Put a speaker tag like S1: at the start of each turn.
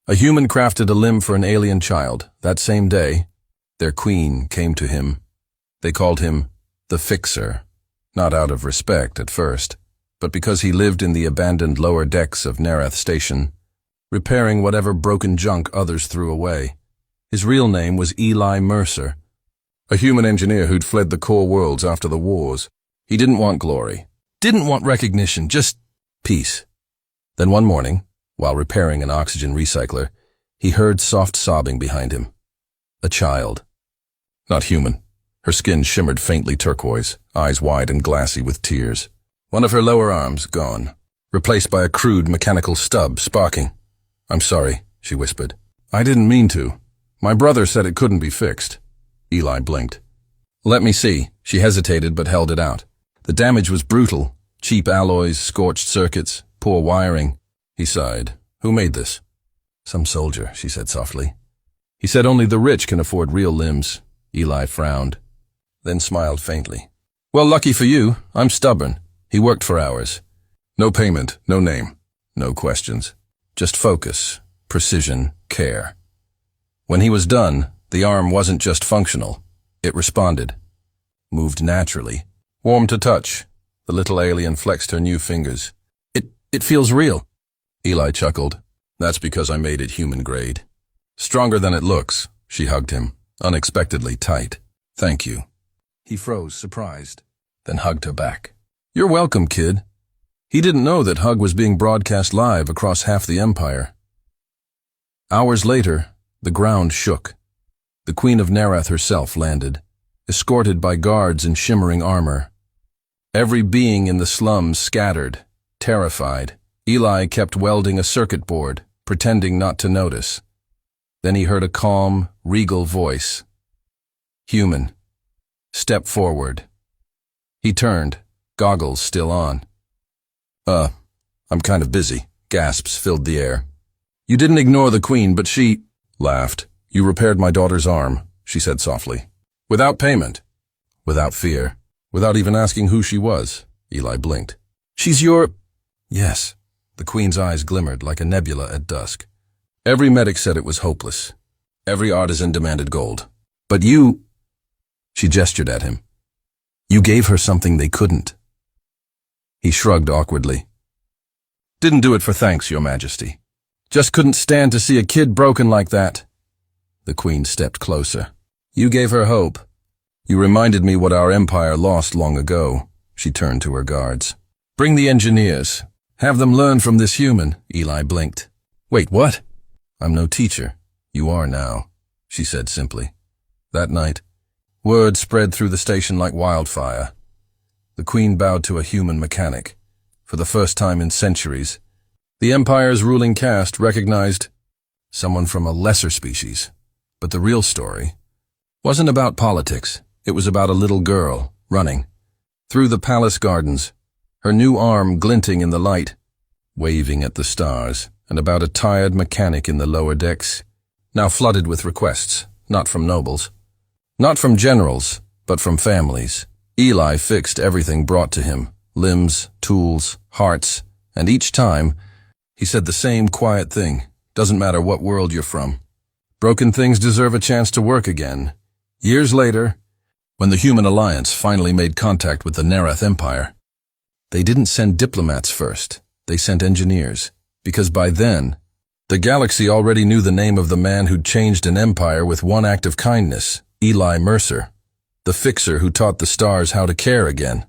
S1: A human crafted a limb for an alien child. That same day, their queen came to him. They called him the Fixer, not out of respect at first, but because he lived in the abandoned lower decks of Nereth Station, repairing whatever broken junk others threw away. His real name was Eli Mercer, a human engineer who'd fled the core worlds after the wars. He didn't want glory, didn't want recognition, just peace. Then one morning, while repairing an oxygen recycler, he heard soft sobbing behind him. A child. Not human. Her skin shimmered faintly turquoise, eyes wide and glassy with tears. One of her lower arms gone, replaced by a crude mechanical stub sparking. "I'm sorry," she whispered. "I didn't mean to. My brother said it couldn't be fixed." Eli blinked. "Let me see." She hesitated but held it out. The damage was brutal. Cheap alloys, scorched circuits, poor wiring. He sighed. "Who made this?" "Some soldier," she said softly. "He said only the rich can afford real limbs." Eli frowned, then smiled faintly. "Well, lucky for you, I'm stubborn." He worked for hours. No payment, no name, no questions. Just focus, precision, care. When he was done, the arm wasn't just functional. It responded. Moved naturally. Warm to touch. The little alien flexed her new fingers. It feels real." Eli chuckled. "That's because I made it human grade. Stronger than it looks." She hugged him, unexpectedly tight. "Thank you." He froze, surprised, then hugged her back. "You're welcome, kid." He didn't know that hug was being broadcast live across half the empire. Hours later, the ground shook. The Queen of Nereth herself landed, escorted by guards in shimmering armor. Every being in the slums scattered, terrified. Eli kept welding a circuit board, pretending not to notice. Then he heard a calm, regal voice. "Human. Step forward." He turned, goggles still on. I'm kind of busy." Gasps filled the air. "You didn't ignore the Queen, but she..." Laughed. "You repaired my daughter's arm," she said softly. "Without payment. Without fear. Without even asking who she was." Eli blinked. "She's your..." "Yes." The Queen's eyes glimmered like a nebula at dusk. Every medic said it was hopeless. Every artisan demanded gold. "But you..." She gestured at him. "You gave her something they couldn't." He shrugged awkwardly. "Didn't do it for thanks, Your Majesty. Just couldn't stand to see a kid broken like that." The Queen stepped closer. "You gave her hope. You reminded me what our empire lost long ago." She turned to her guards. "Bring the engineers. Have them learn from this human." Eli blinked. "Wait, what?" "I'm no teacher. You are now," she said simply. That night, word spread through the station like wildfire. The Queen bowed to a human mechanic. For the first time in centuries, the Empire's ruling caste recognized someone from a lesser species. But the real story wasn't about politics. It was about a little girl running through the palace gardens, her new arm glinting in the light, waving at the stars, and about a tired mechanic in the lower decks, now flooded with requests, not from nobles, not from generals, but from families. Eli fixed everything brought to him, limbs, tools, hearts, and each time, he said the same quiet thing. Doesn't matter what world you're from. Broken things deserve a chance to work again. Years later, when the Human Alliance finally made contact with the Nereth Empire, they didn't send diplomats first. They sent engineers, because by then, the galaxy already knew the name of the man who'd changed an empire with one act of kindness, Eli Mercer. The Fixer who taught the stars how to care again.